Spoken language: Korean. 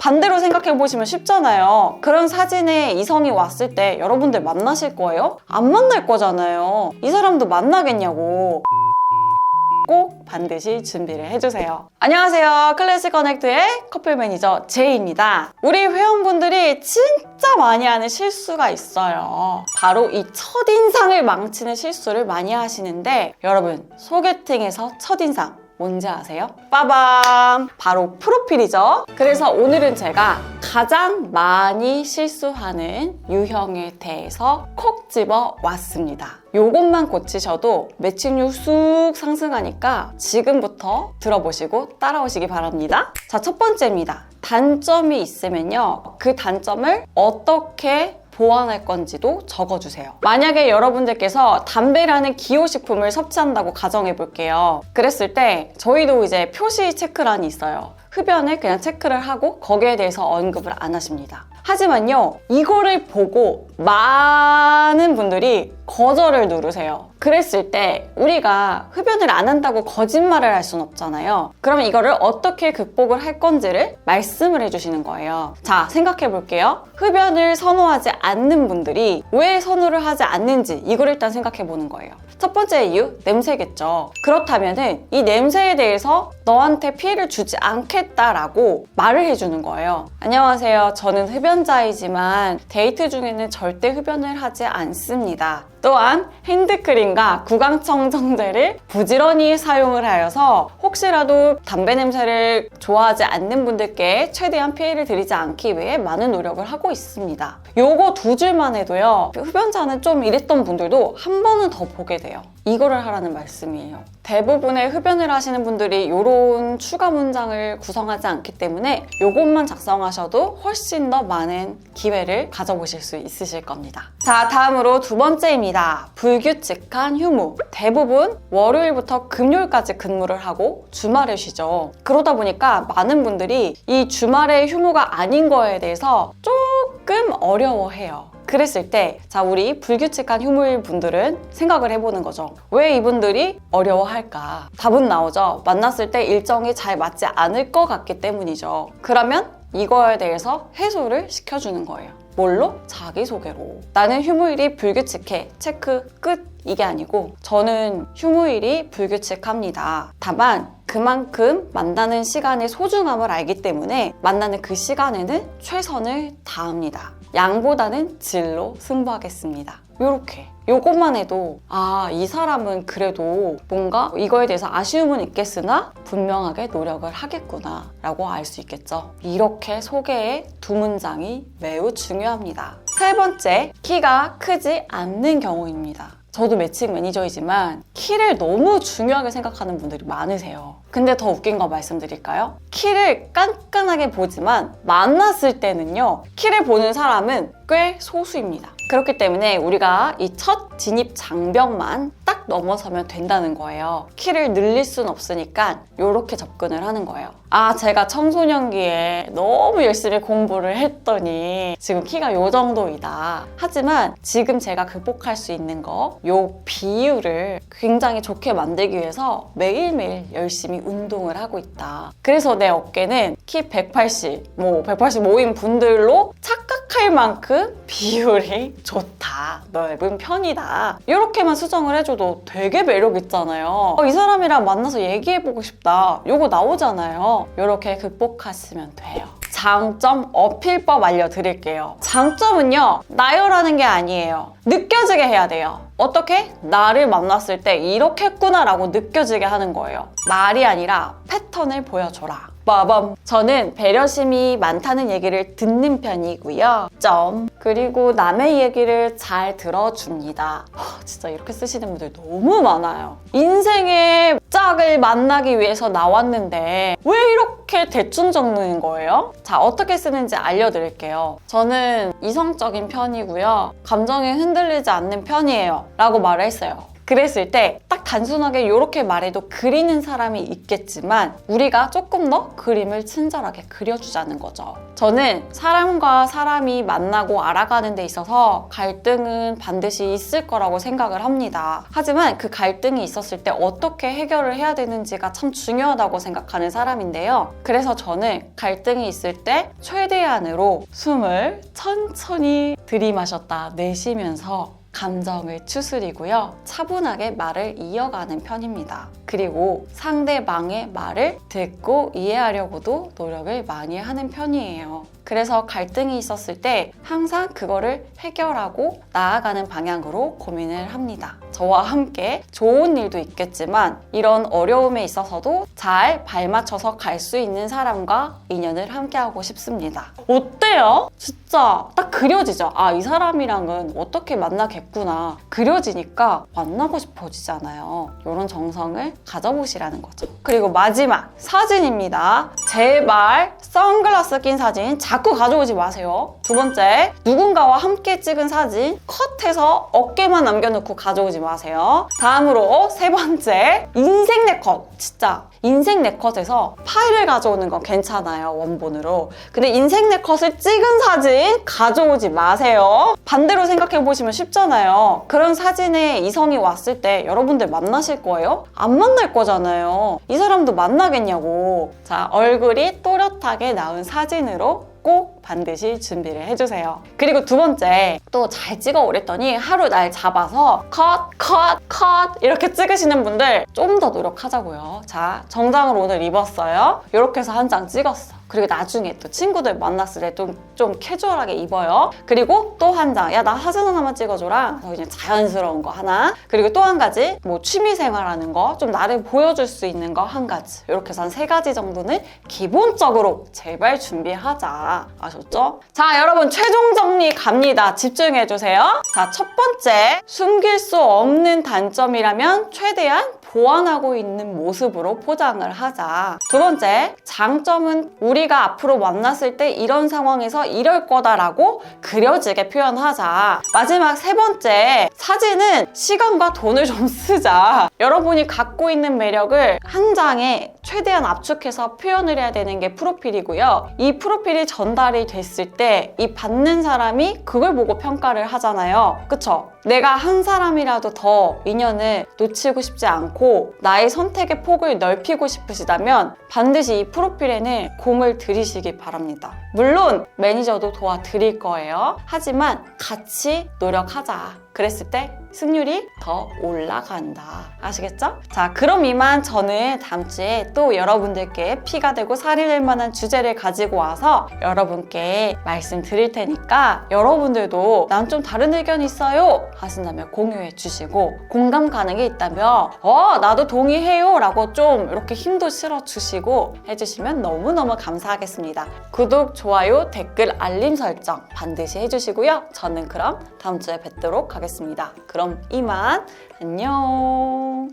반대로 생각해 보시면 쉽잖아요. 그런 사진에 이성이 왔을 때 여러분들 만나실 거예요? 안 만날 거잖아요. 이 사람도 만나겠냐고. 꼭 반드시 준비를 해주세요. 안녕하세요. 클래식 커넥트의 커플 매니저 제이입니다. 우리 회원분들이 진짜 많이 하는 실수가 있어요. 바로 이 첫인상을 망치는 실수를 많이 하시는데, 여러분, 소개팅에서 첫인상 뭔지 아세요? 빠밤! 바로 프로필이죠. 그래서 오늘은 제가 가장 많이 실수하는 유형에 대해서 콕 집어 왔습니다. 요것만 고치셔도 매칭률 쑥 상승하니까 지금부터 들어보시고 따라오시기 바랍니다. 자, 첫 번째입니다. 단점이 있으면요, 그 단점을 어떻게 보완할 건지도 적어주세요. 만약에 여러분들께서 담배라는 기호식품을 섭취한다고 가정해 볼게요. 그랬을 때 저희도 이제 표시 체크란이 있어요. 흡연을 그냥 체크를 하고 거기에 대해서 언급을 안 하십니다. 하지만요, 이거를 보고 많은 분들이 거절을 누르세요. 그랬을 때 우리가 흡연을 안 한다고 거짓말을 할 수는 없잖아요. 그러면 이거를 어떻게 극복을 할 건지를 말씀을 해주시는 거예요. 자, 생각해 볼게요. 흡연을 선호하지 않는 분들이 왜 선호를 하지 않는지 이걸 일단 생각해 보는 거예요. 첫 번째 이유, 냄새겠죠. 그렇다면은 이 냄새에 대해서 너한테 피해를 주지 않겠다라고 말을 해주는 거예요. 안녕하세요. 저는 흡연자이지만 데이트 중에는 절대 흡연을 하지 않습니다. 또한 핸드크림과 구강청정제를 부지런히 사용을 하여서 혹시라도 담배 냄새를 좋아하지 않는 분들께 최대한 피해를 드리지 않기 위해 많은 노력을 하고 있습니다. 요거 두 줄만 해도요, 흡연자는 좀 이랬던 분들도 한 번은 더 보게 돼요. 이거를 하라는 말씀이에요. 대부분의 흡연을 하시는 분들이 이런 추가 문장을 구성하지 않기 때문에 이것만 작성하셔도 훨씬 더 많은 기회를 가져보실 수 있으실 겁니다. 자, 다음으로 두 번째입니다. 불규칙한 휴무. 대부분 월요일부터 금요일까지 근무를 하고 주말에 쉬죠. 그러다 보니까 많은 분들이 이 주말의 휴무가 아닌 거에 대해서 조금 어려워해요. 그랬을 때, 자, 우리 불규칙한 휴무일 분들은 생각을 해보는 거죠. 왜 이분들이 어려워할까? 답은 나오죠. 만났을 때 일정이 잘 맞지 않을 것 같기 때문이죠. 그러면 이거에 대해서 해소를 시켜주는 거예요. 뭘로? 자기소개로. 나는 휴무일이 불규칙해. 체크 끝. 이게 아니고, 저는 휴무일이 불규칙합니다. 다만 그만큼 만나는 시간의 소중함을 알기 때문에 만나는 그 시간에는 최선을 다합니다. 양보다는 질로 승부하겠습니다. 요렇게. 요것만 해도 이 사람은 그래도 뭔가 이거에 대해서 아쉬움은 있겠으나 분명하게 노력을 하겠구나 라고 알 수 있겠죠. 이렇게 소개의 두 문장이 매우 중요합니다. 세 번째, 키가 크지 않는 경우입니다. 저도 매칭 매니저이지만 키를 너무 중요하게 생각하는 분들이 많으세요. 근데 더 웃긴 거 말씀드릴까요? 키를 깐깐하게 보지만 만났을 때는요, 키를 보는 사람은 꽤 소수입니다. 그렇기 때문에 우리가 이 첫 진입 장벽만 딱 넘어서면 된다는 거예요. 키를 늘릴 순 없으니까 이렇게 접근을 하는 거예요. 제가 청소년기에 너무 열심히 공부를 했더니 지금 키가 요 정도이다. 하지만 지금 제가 극복할 수 있는 거, 요 비율을 굉장히 좋게 만들기 위해서 매일매일 열심히 운동을 하고 있다. 그래서 내 어깨는 키 180, 185인 분들로 착각할 만큼 비율이 좋다. 넓은 편이다. 이렇게만 수정을 해줘도 되게 매력 있잖아요. 이 사람이랑 만나서 얘기해보고 싶다. 요거 나오잖아요. 이렇게 극복하시면 돼요. 장점 어필법 알려드릴게요. 장점은요, 나열하는 게 아니에요. 느껴지게 해야 돼요. 어떻게? 나를 만났을 때 이렇게 했구나 라고 느껴지게 하는 거예요. 말이 아니라 패턴을 보여줘라. 빠밤! 저는 배려심이 많다는 얘기를 듣는 편이고요. 그리고 남의 얘기를 잘 들어줍니다. 진짜 이렇게 쓰시는 분들 너무 많아요. 인생의 짝을 만나기 위해서 나왔는데 왜 이렇게 대충 적는 거예요? 자, 어떻게 쓰는지 알려드릴게요. 저는 이성적인 편이고요. 감정에 흔들리지 않는 편이에요. 라고 말을 했어요. 그랬을 때 딱 단순하게 이렇게 말해도 그리는 사람이 있겠지만 우리가 조금 더 그림을 친절하게 그려주자는 거죠. 저는 사람과 사람이 만나고 알아가는 데 있어서 갈등은 반드시 있을 거라고 생각을 합니다. 하지만 그 갈등이 있었을 때 어떻게 해결을 해야 되는지가 참 중요하다고 생각하는 사람인데요. 그래서 저는 갈등이 있을 때 최대한으로 숨을 천천히 들이마셨다 내쉬면서 감정을 추스리고요. 차분하게 말을 이어가는 편입니다. 그리고 상대방의 말을 듣고 이해하려고도 노력을 많이 하는 편이에요. 그래서 갈등이 있었을 때 항상 그거를 해결하고 나아가는 방향으로 고민을 합니다. 저와 함께 좋은 일도 있겠지만 이런 어려움에 있어서도 잘 발맞춰서 갈 수 있는 사람과 인연을 함께하고 싶습니다. 어때요? 진짜 딱 그려지죠? 아, 이 사람이랑은 어떻게 만나겠구나. 그려지니까 만나고 싶어지잖아요. 이런 정성을 가져보시라는 거죠. 그리고 마지막 사진입니다. 제발 선글라스 낀 사진 자꾸 가져오지 마세요. 두 번째, 누군가와 함께 찍은 사진 컷해서 어깨만 남겨놓고 가져오지 마세요. 다음으로 세 번째, 인생 네컷. 진짜 인생 네컷에서 파일을 가져오는 건 괜찮아요, 원본으로. 근데 인생 네컷을 찍은 사진 가져오지 마세요. 반대로 생각해보시면 쉽잖아요. 그런 사진에 이성이 왔을 때 여러분들 만나실 거예요? 안 만날 거잖아요. 이 사람도 만나겠냐고. 자, 얼굴이 또렷하게 나온 사진으로 꼭 반드시 준비를 해주세요. 그리고 두 번째, 또 잘 찍어 오랬더니 하루 날 잡아서 컷 이렇게 찍으시는 분들 좀 더 노력하자고요. 자, 정장을 오늘 입었어요. 이렇게 해서 한 장 찍었어. 그리고 나중에 또 친구들 만났을 때 좀 캐주얼하게 입어요. 그리고 또 한 장, 야, 나 사진 하나만 찍어줘라. 그냥 자연스러운 거 하나. 그리고 또 한 가지, 뭐 취미생활하는 거, 좀 나를 보여줄 수 있는 거 한 가지. 이렇게 해서 한 세 가지 정도는 기본적으로 제발 준비하자. 아셨죠? 자, 여러분 최종 정리 갑니다. 집중해주세요. 자, 첫 번째, 숨길 수 없는 단점이라면 최대한 보완하고 있는 모습으로 포장을 하자. 두 번째, 장점은 우리가 앞으로 만났을 때 이런 상황에서 이럴 거다라고 그려지게 표현하자. 마지막 세 번째, 사진은 시간과 돈을 좀 쓰자. 여러분이 갖고 있는 매력을 한 장에 최대한 압축해서 표현을 해야 되는 게 프로필이고요. 이 프로필이 전달이 됐을 때 이 받는 사람이 그걸 보고 평가를 하잖아요. 그쵸? 내가 한 사람이라도 더 인연을 놓치고 싶지 않고 나의 선택의 폭을 넓히고 싶으시다면 반드시 이 프로필에는 공을 들이시기 바랍니다. 물론 매니저도 도와드릴 거예요. 하지만 같이 노력하자. 그랬을 때 승률이 더 올라간다. 아시겠죠? 자, 그럼 이만 저는 다음 주에 또 여러분들께 피가 되고 살이 될 만한 주제를 가지고 와서 여러분께 말씀드릴 테니까 여러분들도 난 좀 다른 의견 있어요 하신다면 공유해 주시고, 공감 가는 게 있다면 나도 동의해요 라고 좀 이렇게 힘도 실어 주시고 해주시면 너무너무 감사하겠습니다. 구독, 좋아요, 댓글, 알림 설정 반드시 해주시고요. 저는 그럼 다음 주에 뵙도록 하겠습니다. 그럼 이만 안녕.